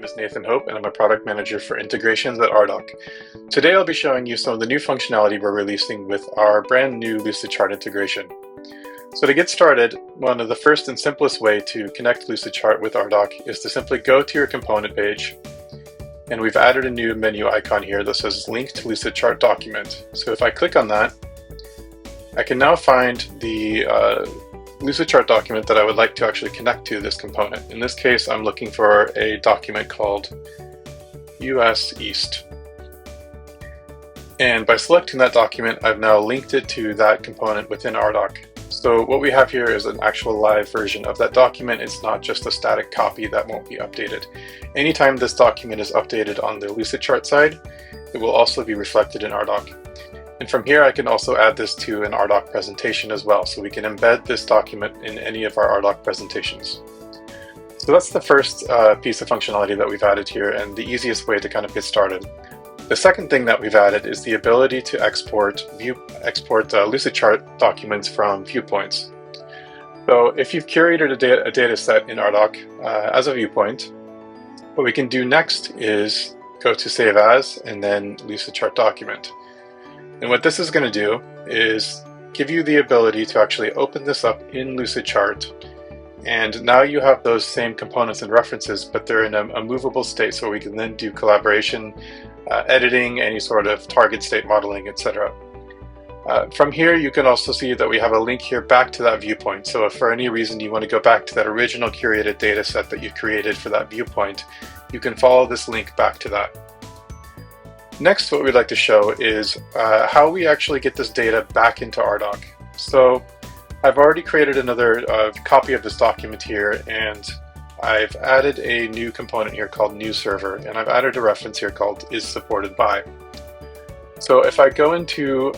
is Nathan Hope, and I'm a product manager for integrations at Ardoq. Today I'll be showing you some of the new functionality we're releasing with our brand new Lucidchart integration. So to get started, one of the first and simplest way to connect Lucidchart with Ardoq is to simply go to your component page, and we've added a new menu icon here that says Link to Lucidchart Document. So if I click on that, I can now find the Lucidchart document that I would like to actually connect to this component. In this case, I'm looking for a document called US East. And by selecting that document, I've now linked it to that component within Ardoq. So what we have here is an actual live version of that document. It's not just a static copy that won't be updated. Anytime this document is updated on the Lucidchart side, it will also be reflected in Ardoq. And from here, I can also add this to an Ardoq presentation as well. So we can embed this document in any of our Ardoq presentations. So that's the first piece of functionality that we've added here, and the easiest way to kind of get started. The second thing that we've added is the ability to export Lucidchart documents from viewpoints. So if you've curated a data set in Ardoq as a viewpoint, what we can do next is go to Save As and then Lucidchart Document. And what this is going to do is give you the ability to actually open this up in Lucidchart, and now you have those same components and references, but they're in a movable state, so we can then do collaboration, editing, any sort of target state modeling, etc. From here, you can also see that we have a link here back to that viewpoint. So if for any reason you want to go back to that original curated data set that you created for that viewpoint, you can follow this link back to that. Next, what we'd like to show is how we actually get this data back into Ardoq. So I've already created another copy of this document here, and I've added a new component here called New Server, and I've added a reference here called Is Supported By. So if I go into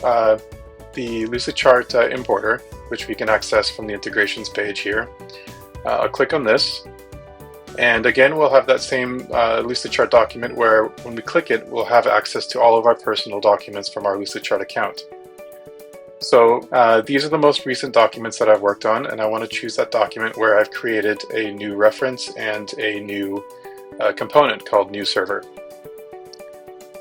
the Lucidchart importer, which we can access from the integrations page here, I'll click on this. And again, we'll have that same Lucidchart document where when we click it, we'll have access to all of our personal documents from our Lucidchart account. So these are the most recent documents that I've worked on, and I want to choose that document where I've created a new reference and a new component called New Server.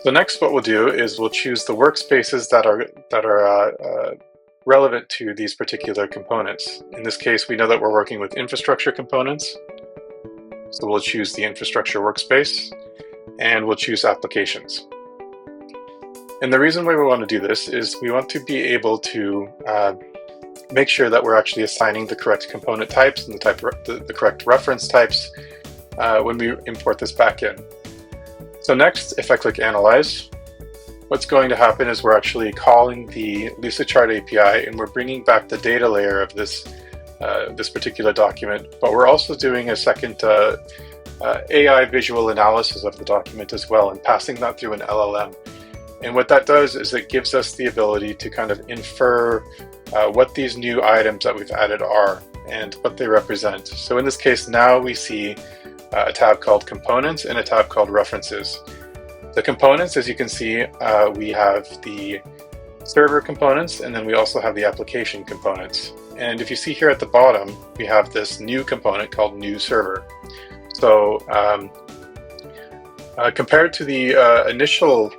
So next what we'll do is we'll choose the workspaces that are relevant to these particular components. In this case, we know that we're working with infrastructure components. So we'll choose the infrastructure workspace, and we'll choose applications. And the reason why we want to do this is we want to be able to make sure that we're actually assigning the correct component types and the correct reference types when we import this back in. So next, if I click Analyze, what's going to happen is we're actually calling the Lucidchart API, and we're bringing back the data layer of this particular document, but we're also doing a second AI visual analysis of the document as well, and passing that through an LLM. And what that does is it gives us the ability to kind of infer what these new items that we've added are and what they represent. So in this case, now we see a tab called Components and a tab called References. The components, as you can see, we have the server components, and then we also have the application components. And if you see here at the bottom, we have this new component called New Server. So compared to the initial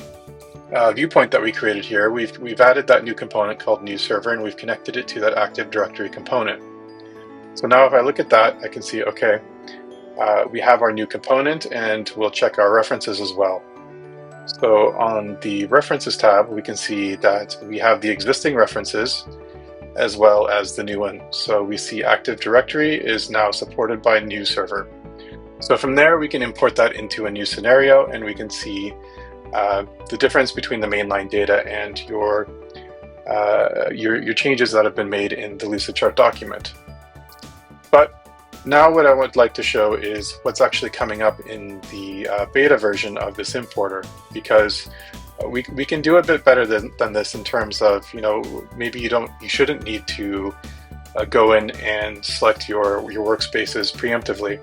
viewpoint that we created here, we've added that new component called New Server, and we've connected it to that Active Directory component. So now if I look at that, I can see, okay, we have our new component, and we'll check our references as well. So on the References tab, we can see that we have the existing references as well as the new one. So we see Active Directory is now supported by New Server. So from there, we can import that into a new scenario, and we can see the difference between the mainline data and your changes that have been made in the Lucidchart document. But now what I would like to show is what's actually coming up in the beta version of this importer, because we can do a bit better than this in terms of, maybe you shouldn't need to go in and select your workspaces preemptively.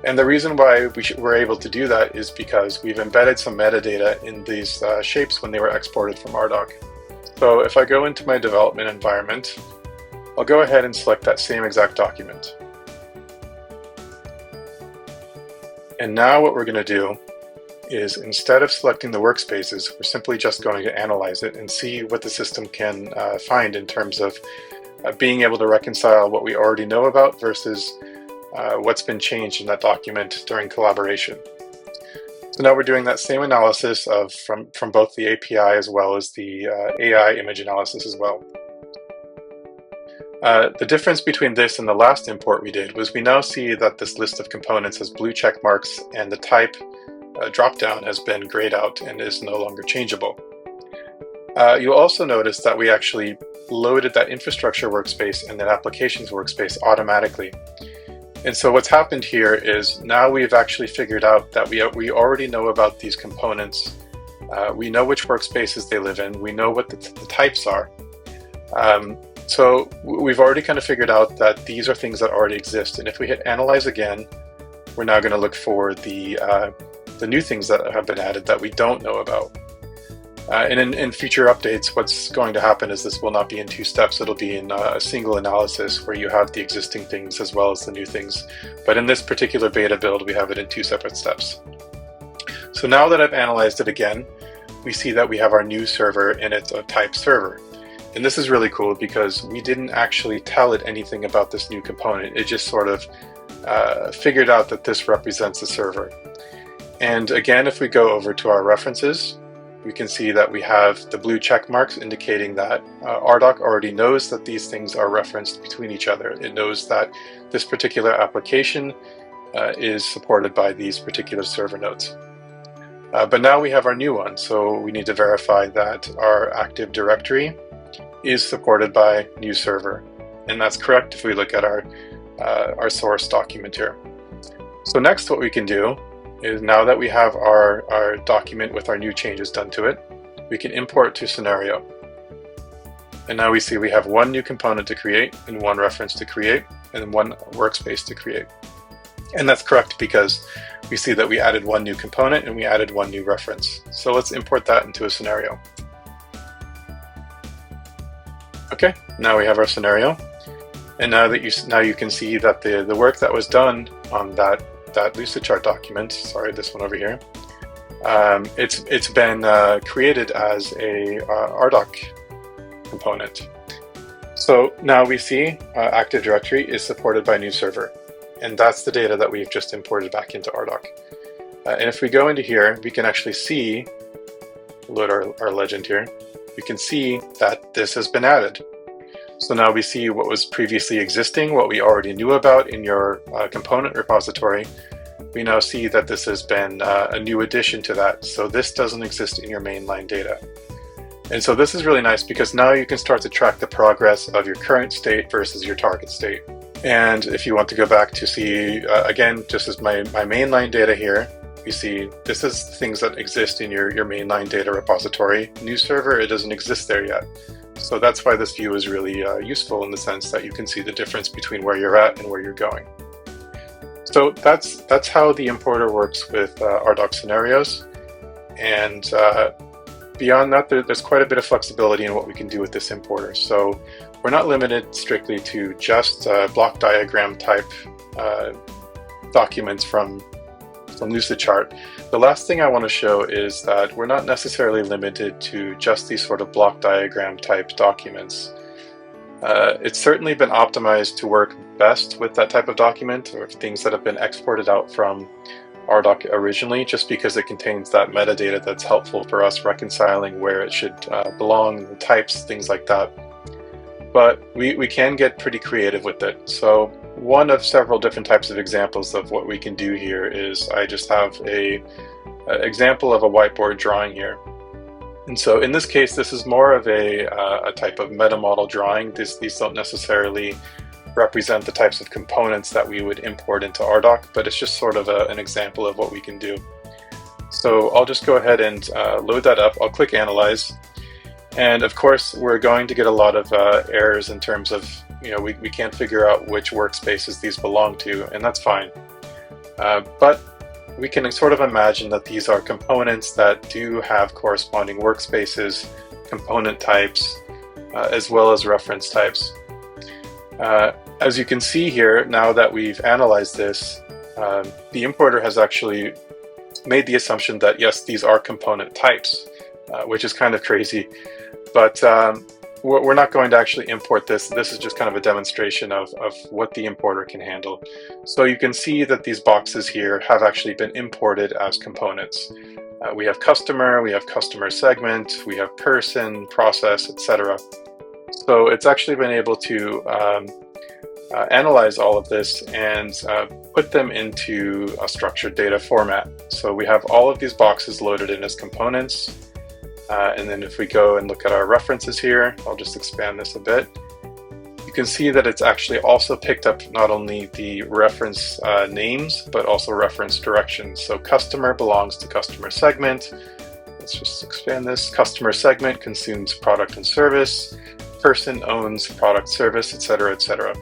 And the reason why we're able to do that is because we've embedded some metadata in these shapes when they were exported from Ardoq. So if I go into my development environment, I'll go ahead and select that same exact document. And now what we're going to do is, instead of selecting the workspaces, we're simply just going to analyze it and see what the system can find in terms of being able to reconcile what we already know about versus what's been changed in that document during collaboration. So now we're doing that same analysis from both the API as well as the AI image analysis as well. The difference between this and the last import we did was we now see that this list of components has blue check marks and the type dropdown has been grayed out and is no longer changeable. You'll also notice that we actually loaded that infrastructure workspace and that applications workspace automatically. And so what's happened here is now we've actually figured out that we already know about these components. We know which workspaces they live in. We know what the types are. So we've already kind of figured out that these are things that already exist. And if we hit Analyze again, we're now going to look for the new things that have been added that we don't know about. And in future updates, what's going to happen is this will not be in two steps. It'll be in a single analysis where you have the existing things as well as the new things. But in this particular beta build, we have it in two separate steps. So now that I've analyzed it again, we see that we have our new server and it's a type server. And this is really cool because we didn't actually tell it anything about this new component. It just sort of figured out that this represents a server. And again, if we go over to our references, we can see that we have the blue check marks indicating that Ardoq already knows that these things are referenced between each other. It knows that this particular application is supported by these particular server nodes. But now we have our new one, so we need to verify that our Active Directory is supported by new server. And that's correct if we look at our source document here. So next what we can do is, now that we have our document with our new changes done to it, we can import to scenario. And now we see we have one new component to create and one reference to create and one workspace to create. And that's correct because we see that we added one new component and we added one new reference. So let's import that into a scenario. Okay, now we have our scenario. And now you can see that the work that was done on that Lucidchart document, sorry, this one over here, it's been created as a Ardoq component. So now we see Active Directory is supported by new server, and that's the data that we've just imported back into Ardoq. And if we go into here, we can actually see, load our legend here, we can see that this has been added. So now we see what was previously existing, what we already knew about in your component repository. We now see that this has been a new addition to that. So this doesn't exist in your mainline data. And so this is really nice because now you can start to track the progress of your current state versus your target state. And if you want to go back to see, again, just as my mainline data here, you see this is things that exist in your mainline data repository. New server, it doesn't exist there yet. So that's why this view is really useful in the sense that you can see the difference between where you're at and where you're going. So that's how the importer works with Ardoq scenarios. And beyond that, there's quite a bit of flexibility in what we can do with this importer. So we're not limited strictly to just block diagram type documents from Lucidchart. The last thing I want to show is that we're not necessarily limited to just these sort of block diagram type documents. It's certainly been optimized to work best with that type of document, or things that have been exported out from Ardoq originally, just because it contains that metadata that's helpful for us reconciling where it should belong, the types, things like that. But we can get pretty creative with it. So one of several different types of examples of what we can do here is I just have a example of a whiteboard drawing here. And so in this case, this is more of a type of meta model drawing. These don't necessarily represent the types of components that we would import into Ardoq, but it's just sort of an example of what we can do. So I'll just go ahead and load that up. I'll click Analyze. And of course, we're going to get a lot of errors in terms of, we can't figure out which workspaces these belong to, and that's fine. But we can sort of imagine that these are components that do have corresponding workspaces, component types, as well as reference types. As you can see here, now that we've analyzed this, the importer has actually made the assumption that yes, these are component types, which is kind of crazy, but we're not going to actually import this. This is just kind of a demonstration of what the importer can handle. So you can see that these boxes here have actually been imported as components. We have customer segment, we have person, process, etc. So it's actually been able to analyze all of this and put them into a structured data format. So we have all of these boxes loaded in as components. And then if we go and look at our references here, I'll just expand this a bit. You can see that it's actually also picked up not only the reference names, but also reference directions. So customer belongs to customer segment. Let's just expand this. Customer segment consumes product and service. Person owns product, service, etc., etc.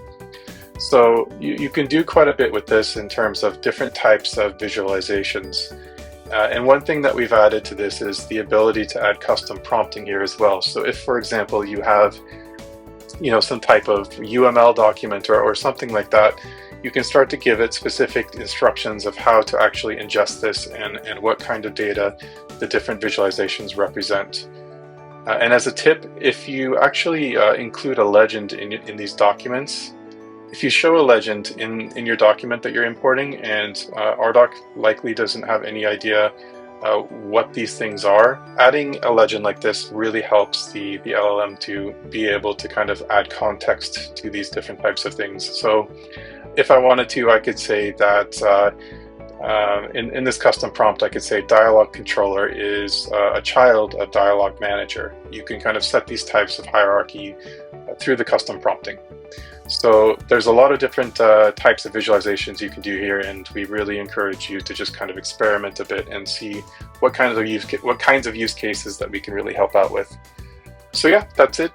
So you can do quite a bit with this in terms of different types of visualizations. And one thing that we've added to this is the ability to add custom prompting here as well. So if, for example, you have some type of UML document or something like that, you can start to give it specific instructions of how to actually ingest this and what kind of data the different visualizations represent. And as a tip, if you actually include a legend in these documents, if you show a legend in your document that you're importing and Ardoq likely doesn't have any idea what these things are, adding a legend like this really helps the LLM to be able to kind of add context to these different types of things. So if I wanted to, I could say that in this custom prompt, I could say dialogue controller is a child of dialogue manager. You can kind of set these types of hierarchy through the custom prompting. So there's a lot of different types of visualizations you can do here, and we really encourage you to just kind of experiment a bit and see what kinds of use cases that we can really help out with. So yeah, that's it.